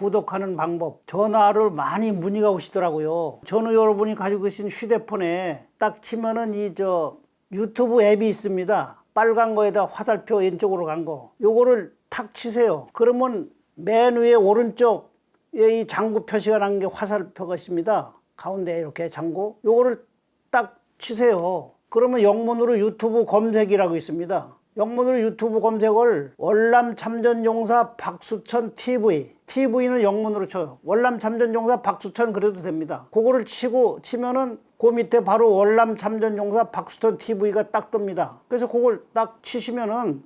구독하는 방법, 전화를 많이 문의가 오시더라고요. 전후 여러분이 가지고 계신 휴대폰에 딱 치면은 유튜브 앱이 있습니다. 빨간 거에다 화살표 왼쪽으로 간 거. 요거를 탁 치세요. 그러면 맨 위에 오른쪽에 이 장구 표시가 난 게 화살표가 있습니다. 가운데 이렇게 장구. 요거를 딱 치세요. 그러면 영문으로 유튜브 검색이라고 있습니다. 영문으로 유튜브 검색을 월남 참전용사 박수천 TV. TV는 영문으로 쳐요. 월남 참전용사 박수천 그래도 됩니다. 그거를 치면은 그 밑에 바로 월남 참전용사 박수천 TV가 딱 뜹니다. 그래서 그걸 딱 치시면은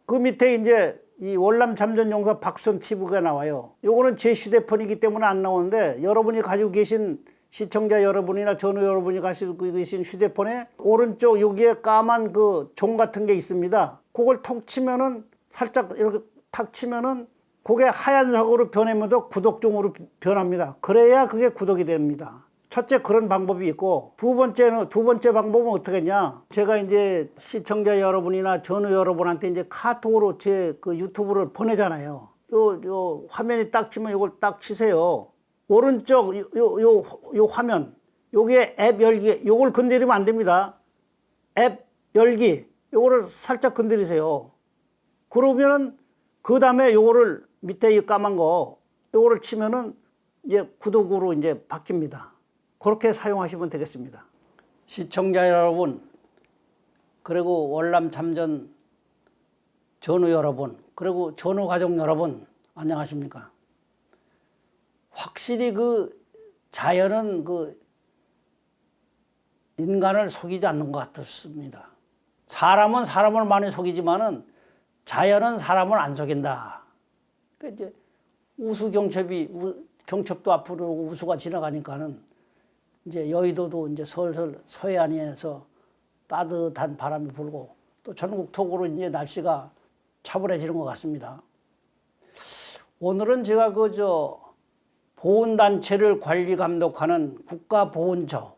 그 밑에 이제 이 월남 참전용사 박수천 TV가 나와요. 요거는 제 휴대폰이기 때문에 안 나오는데 여러분이 가지고 계신 시청자 여러분이나 전후 여러분이 가지고 계신 휴대폰에 오른쪽 여기에 까만 그 종 같은 게 있습니다. 그걸 톡 치면은 살짝 이렇게 탁 치면은 그게 하얀색으로 변하면서 구독종으로 변합니다. 그래야 그게 구독이 됩니다. 첫째 그런 방법이 있고 두 번째 방법은 어떻게 했냐? 제가 이제 시청자 여러분이나 전후 여러분한테 이제 카톡으로 제 그 유튜브를 보내잖아요. 요 화면이 딱 치면 이걸 딱 치세요. 오른쪽 요 화면 여기에 앱 열기 요걸 건드리면 안 됩니다. 앱 열기 요거를 살짝 건드리세요. 그러면은 그 다음에 요거를 밑에 이 까만 거 요거를 치면은 이제 구독으로 이제 바뀝니다. 그렇게 사용하시면 되겠습니다. 시청자 여러분, 그리고 월남 참전 전후 여러분, 그리고 전후 가족 여러분, 안녕하십니까? 확실히 그 자연은 그 인간을 속이지 않는 것 같습니다. 사람은 사람을 많이 속이지만은 자연은 사람을 안 속인다. 그 이제 경첩도 앞으로 우수가 지나가니까는 이제 여의도도 이제 슬슬 서해안에서 따뜻한 바람이 불고 또 전국적으로 이제 날씨가 차분해지는 것 같습니다. 오늘은 제가 보훈단체를 관리 감독하는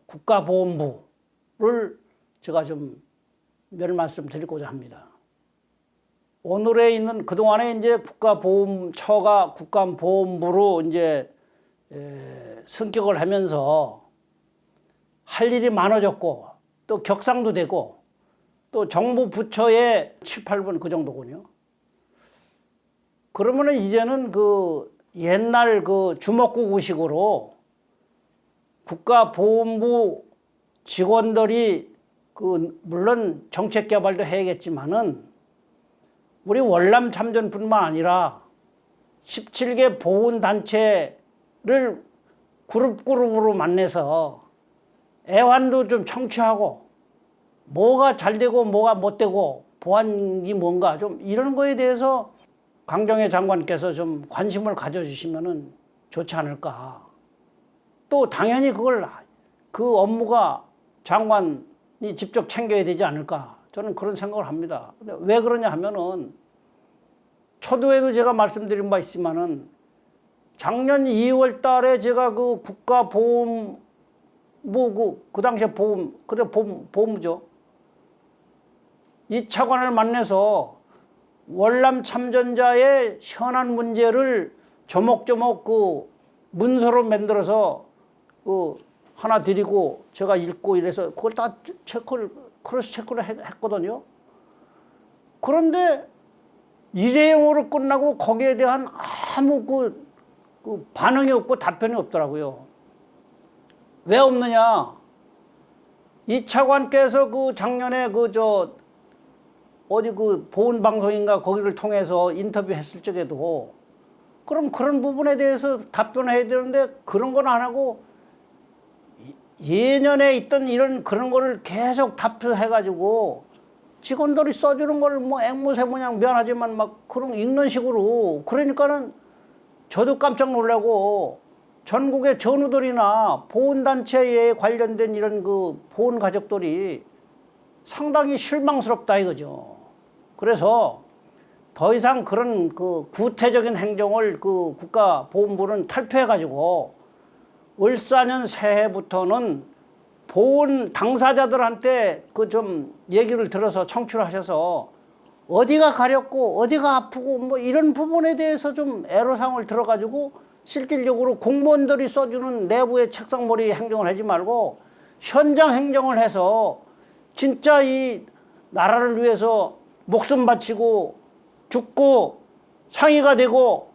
국가보훈부를 제가 좀 몇 말씀 드리고자 합니다. 오늘에 있는 그동안에 이제 국가보훈처가 국가보훈부로 이제 승격을 하면서 할 일이 많아졌고 또 격상도 되고 또 정부 부처에 7, 8분 그 정도군요. 그러면은 이제는 그 옛날 그 주먹구구식으로 국가보훈부 직원들이 물론 정책 개발도 해야겠지만은 우리 월남 참전뿐만 아니라 17개 보훈단체를 그룹으로 만나서 애환도 좀 청취하고 뭐가 잘 되고 뭐가 못 되고 보완이 뭔가 좀 이런 거에 대해서 강정혜 장관께서 좀 관심을 가져주시면은 좋지 않을까. 또 당연히 그 업무가 장관이 직접 챙겨야 되지 않을까. 저는 그런 생각을 합니다. 근데 왜 그러냐 하면은 초도에도 제가 말씀드린 바 있지만은 작년 2월 달에 제가 그 국가보훈부 그 당시에 보훈부죠. 이 차관을 만나서 월남 참전자의 현안 문제를 조목조목 그 문서로 만들어서 하나 드리고 제가 읽고 이래서 그걸 다 크로스 체크를 했거든요. 그런데 일회용으로 끝나고 거기에 대한 아무 그 반응이 없고 답변이 없더라고요. 왜 없느냐? 이 차관께서 그 작년에 어디 그 보훈방송인가 거기를 통해서 인터뷰했을 적에도 그럼 그런 부분에 대해서 답변해야 되는데 그런 건 안 하고 예년에 있던 그런 거를 계속 답변해가지고 직원들이 써주는 걸 뭐 앵무새모양 미안하지만 막 그런 읽는 식으로 그러니까는 저도 깜짝 놀라고 전국의 전우들이나 보훈단체에 관련된 이런 그 보훈 가족들이 상당히 실망스럽다 이거죠. 그래서 더 이상 그런 그 구태적인 행정을 그 국가보훈부는 탈피해가지고 을사년 새해부터는 보훈 당사자들한테 그 좀 얘기를 들어서 청취를 하셔서 어디가 가렵고 어디가 아프고 뭐 이런 부분에 대해서 좀 애로사항을 들어가지고 실질적으로 공무원들이 써주는 내부의 책상머리 행정을 하지 말고 현장 행정을 해서 진짜 이 나라를 위해서 목숨 바치고 죽고 상의가 되고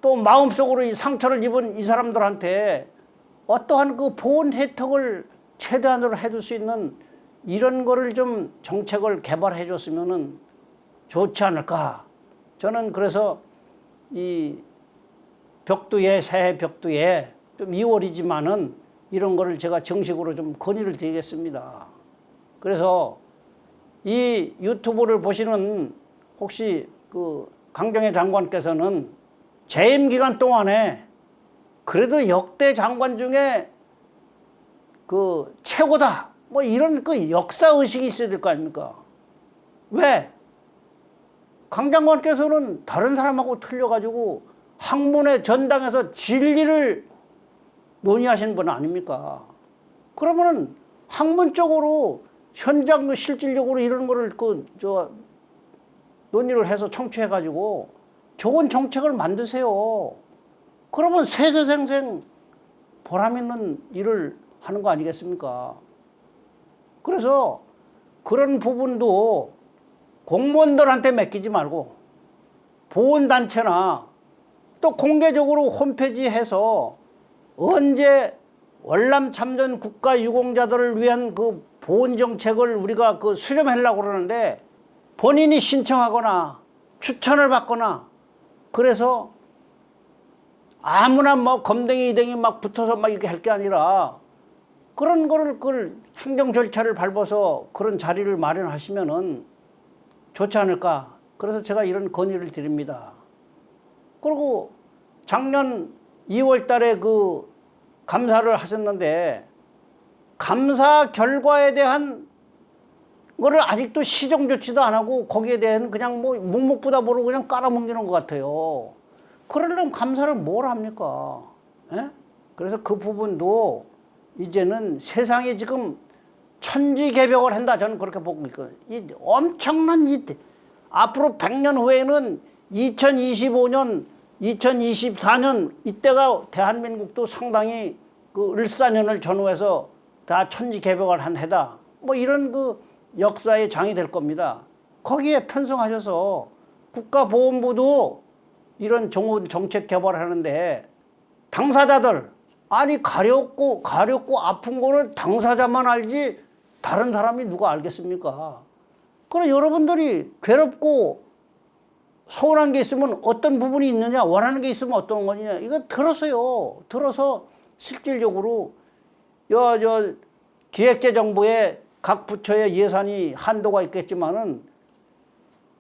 또 마음속으로 이 상처를 입은 이 사람들한테 어떠한 그 보온 혜택을 최대한으로 해줄 수 있는 이런 거를 좀 정책을 개발해 줬으면은 좋지 않을까. 저는 그래서 이 벽두에, 새해 벽두에 좀 2월이지만은 이런 거를 제가 정식으로 좀 건의를 드리겠습니다. 그래서 이 유튜브를 보시는 혹시 그 강경애 장관께서는 재임 기간 동안에 그래도 역대 장관 중에 그 최고다. 뭐 이런 그 역사 의식이 있어야 될 거 아닙니까? 왜? 강 장관께서는 다른 사람하고 틀려가지고 학문의 전당에서 진리를 논의하시는 분 아닙니까? 그러면은 학문적으로 현장 실질적으로 이런 거를 논의를 해서 청취해가지고 좋은 정책을 만드세요. 그러면 세세생생 보람 있는 일을 하는 거 아니겠습니까? 그래서 그런 부분도 공무원들한테 맡기지 말고 보훈단체나 또 공개적으로 홈페이지에서 언제 월남 참전 국가 유공자들을 위한 그 보훈 정책을 우리가 그 수렴하려고 그러는데 본인이 신청하거나 추천을 받거나 그래서 아무나 뭐 검댕이 이댕이 막 붙어서 막 이렇게 할 게 아니라 그런 거를 그 행정 절차를 밟아서 그런 자리를 마련하시면은 좋지 않을까. 그래서 제가 이런 건의를 드립니다. 그리고 작년 2월 달에 그 감사를 하셨는데 감사 결과에 대한 거를 아직도 시정 조치도 안 하고 거기에 대한 그냥 뭐 묵묵부답 모르고 그냥 깔아뭉개는 것 같아요. 그러려면 감사를 뭘 합니까? 에? 그래서 그 부분도 이제는 세상이 지금 천지개벽을 한다. 저는 그렇게 보고 있거든요. 이 엄청난 앞으로 100년 후에는 2025년, 2024년 이때가 대한민국도 상당히 그 을사년을 전후해서 다 천지개벽을 한 해다. 뭐 이런 그 역사의 장이 될 겁니다. 거기에 편성하셔서 국가보훈부도 이런 좋은 정책 개발을 하는데 당사자들 아니 가렵고 아픈 거는 당사자만 알지 다른 사람이 누가 알겠습니까? 그럼 여러분들이 괴롭고 서운한 게 있으면 어떤 부분이 있느냐, 원하는 게 있으면 어떤 거냐, 이거 들었어요. 들어서 실질적으로 기획재정부에 각 부처의 예산이 한도가 있겠지만은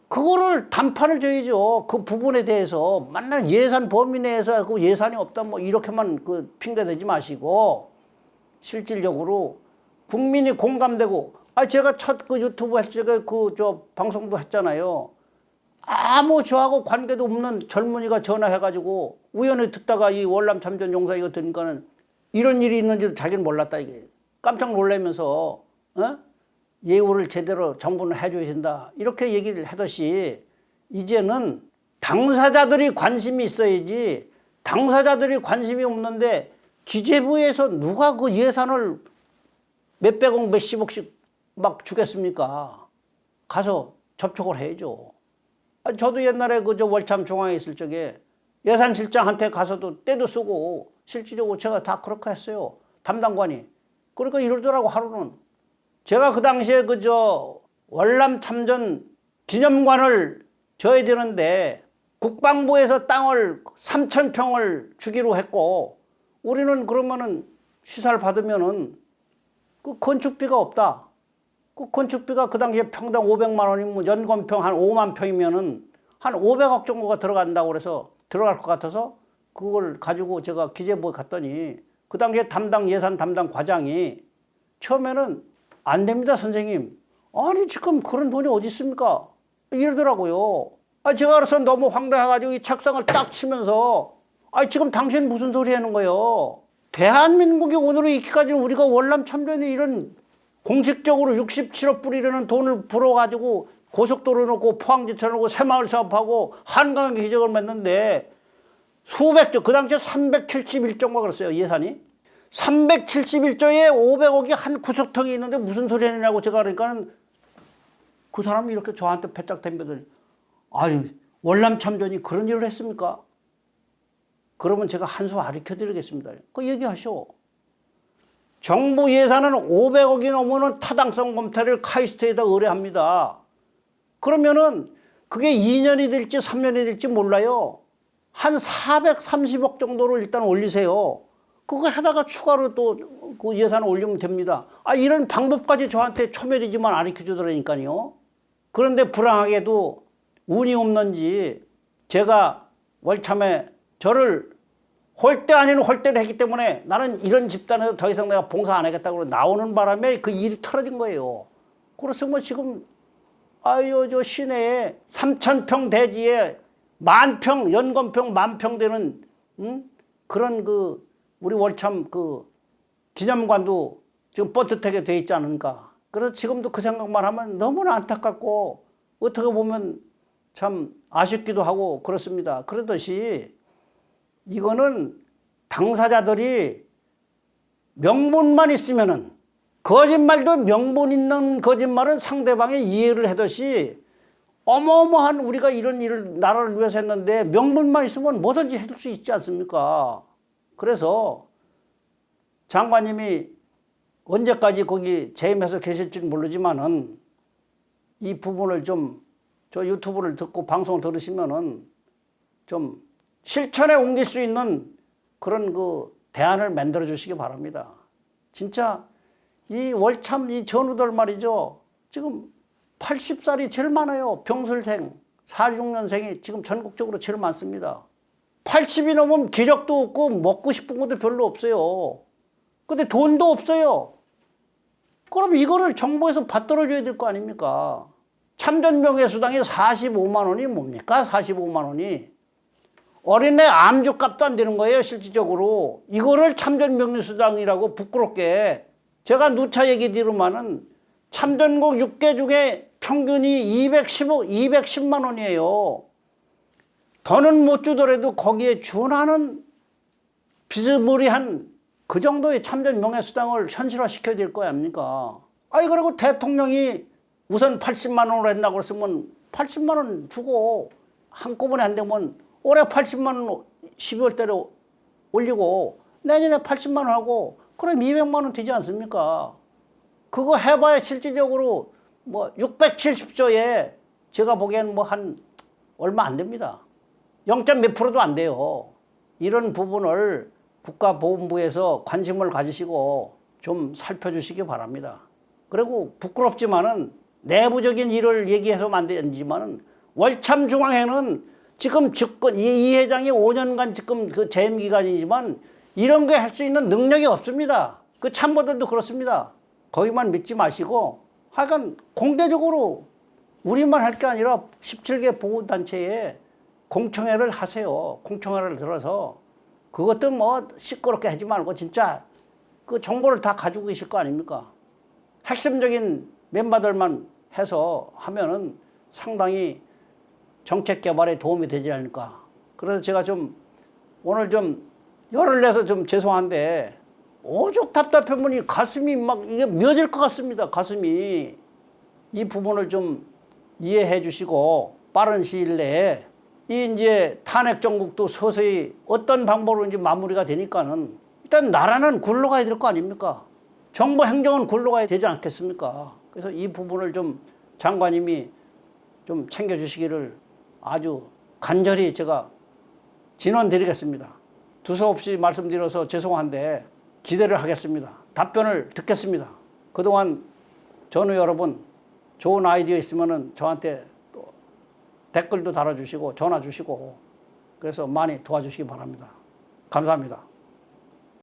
그거를 단판을 줘야죠. 그 부분에 대해서 만약 예산 범위 내에서 그 예산이 없다 뭐 이렇게만 그 핑계대지 마시고 실질적으로 국민이 공감되고 제가 첫 그 유튜브 할 적에 방송도 했잖아요. 아무 저하고 관계도 없는 젊은이가 전화해가지고 우연히 듣다가 이 월남 참전 용사 이거 들으니까는 이런 일이 있는지도 자기는 몰랐다 이게 깜짝 놀라면서 예우를 제대로 정부는 해줘야 된다 이렇게 얘기를 하듯이 이제는 당사자들이 관심이 있어야지 당사자들이 관심이 없는데 기재부에서 누가 그 예산을 몇백억 몇십억씩 막 주겠습니까? 가서 접촉을 해야죠. 저도 옛날에 저 월참 중앙에 있을 적에 예산실장한테 가서도 때도 쓰고 실질적으로 제가 다 그렇게 했어요. 담당관이. 그러니까 이러더라고 하루는. 제가 그 당시에 월남 참전 기념관을 져야 되는데 국방부에서 땅을 3,000평을 주기로 했고 우리는 그러면은 시사를 받으면은 그 건축비가 없다. 그 건축비가 그 당시에 평당 500만 원이면 연건평 한 5만 평이면은 한 500억 정도가 들어간다고 그래서 들어갈 것 같아서 그걸 가지고 제가 기재부에 갔더니 그 당시에 예산 담당 과장이 처음에는 안 됩니다, 선생님. 아니, 지금 그런 돈이 어디 있습니까? 이러더라고요. 제가 그래서 너무 황당해가지고 이 책상을 딱 치면서 지금 당신 무슨 소리 하는 거예요? 대한민국이 오늘로 있기까지는 우리가 월남 참전이 이런 공식적으로 67억 불이라는 돈을 불어가지고 고속도로 놓고 포항지철 놓고 새마을 사업하고 한강 기적을 맺는데 수백조, 그 당시에 371조인가 그랬어요, 예산이. 371조에 500억이 한 구석통이 있는데 무슨 소리 하느냐고 제가 그러니까는 그 사람이 이렇게 저한테 패짝 덤벼들니, 아니, 월남 참전이 그런 일을 했습니까? 그러면 제가 한 수 가르쳐 드리겠습니다. 그 얘기하시오. 정부 예산은 500억이 넘으면 타당성 검토를 카이스트에다 의뢰합니다. 그러면은 그게 2년이 될지 3년이 될지 몰라요. 한 430억 정도로 일단 올리세요. 그거 하다가 추가로 또 그 예산을 올리면 됩니다. 아, 이런 방법까지 저한테 초면이지만 가르쳐 주더라니까요. 그런데 불행하게도 운이 없는지 제가 월참에 저를 홀대 아닌 홀대를 했기 때문에 나는 이런 집단에서 더 이상 내가 봉사 안 하겠다고 나오는 바람에 그 일이 털어진 거예요. 그래서 뭐 지금 아유, 저 시내에 3,000평 대지에 10,000평, 연건평 10,000평 되는 그런 그 우리 월참 그 기념관도 지금 뻣뻣하게 돼 있지 않은가. 그래서 지금도 그 생각만 하면 너무나 안타깝고 어떻게 보면 참 아쉽기도 하고 그렇습니다. 그러듯이 이거는 당사자들이 명분만 있으면은, 거짓말도 명분 있는 거짓말은 상대방이 이해를 하듯이 어마어마한 우리가 이런 일을 나라를 위해서 했는데 명분만 있으면 뭐든지 해줄 수 있지 않습니까? 그래서 장관님이 언제까지 거기 재임해서 계실지는 모르지만은 이 부분을 좀 저 유튜브를 듣고 방송을 들으시면은 좀 실천에 옮길 수 있는 그런 그 대안을 만들어 주시기 바랍니다. 진짜 이 월참 이 전우들 말이죠. 지금 80살이 제일 많아요. 병술생, 46년생이 지금 전국적으로 제일 많습니다. 80이 넘으면 기력도 없고 먹고 싶은 것도 별로 없어요. 근데 돈도 없어요. 그럼 이거를 정부에서 받들어 줘야 될 거 아닙니까? 참전명예수당이 45만 원이 뭡니까? 45만 원이. 어린애 암주값도 안 되는 거예요, 실질적으로. 이거를 참전명예수당이라고 부끄럽게. 제가 누차 얘기 들으면은 참전국 6개 중에 평균이 210만 원이에요. 더는 못 주더라도 거기에 준하는 비스무리한 그 정도의 참전명예수당을 현실화시켜야 될 거 아닙니까? 아니, 그리고 대통령이 우선 80만 원으로 했다고 그랬으면 80만 원 주고 한꺼번에 안 되면 올해 80만 원 12월 달에 올리고 내년에 80만 원 하고 그럼 200만 원 되지 않습니까? 그거 해봐야 실질적으로 뭐 670조에 제가 보기엔 뭐 한 얼마 안 됩니다. 0몇 %도 안 돼요. 이런 부분을 국가보훈부에서 관심을 가지시고 좀 살펴주시기 바랍니다. 그리고 부끄럽지만은 내부적인 일을 얘기해서는 안 되지만은 월참 중앙회는 지금 집권 이 회장이 5년간 지금 그 재임 기간이지만 이런 거 할 수 있는 능력이 없습니다. 그 참모들도 그렇습니다. 거기만 믿지 마시고 하여간 공개적으로 우리만 할 게 아니라 17개 보훈단체에 공청회를 하세요. 공청회를 들어서 그것도 뭐 시끄럽게 하지 말고 진짜 그 정보를 다 가지고 계실 거 아닙니까? 핵심적인 멤버들만 해서 하면은 상당히 정책 개발에 도움이 되지 않을까. 그래서 제가 좀 오늘 좀 열을 내서 좀 죄송한데 오죽 답답한 분이 가슴이 막 이게 멎을 것 같습니다. 가슴이. 이 부분을 좀 이해해 주시고 빠른 시일 내에 이 이제 탄핵 정국도 서서히 어떤 방법으로 이제 마무리가 되니까는 일단 나라는 굴러가야 될 거 아닙니까? 정부 행정은 굴러가야 되지 않겠습니까? 그래서 이 부분을 좀 장관님이 좀 챙겨주시기를 아주 간절히 제가 진원드리겠습니다. 두서없이 말씀드려서 죄송한데 기대를 하겠습니다. 답변을 듣겠습니다. 그동안 전우 여러분 좋은 아이디어 있으면은 저한테 또 댓글도 달아주시고 전화 주시고 그래서 많이 도와주시기 바랍니다. 감사합니다.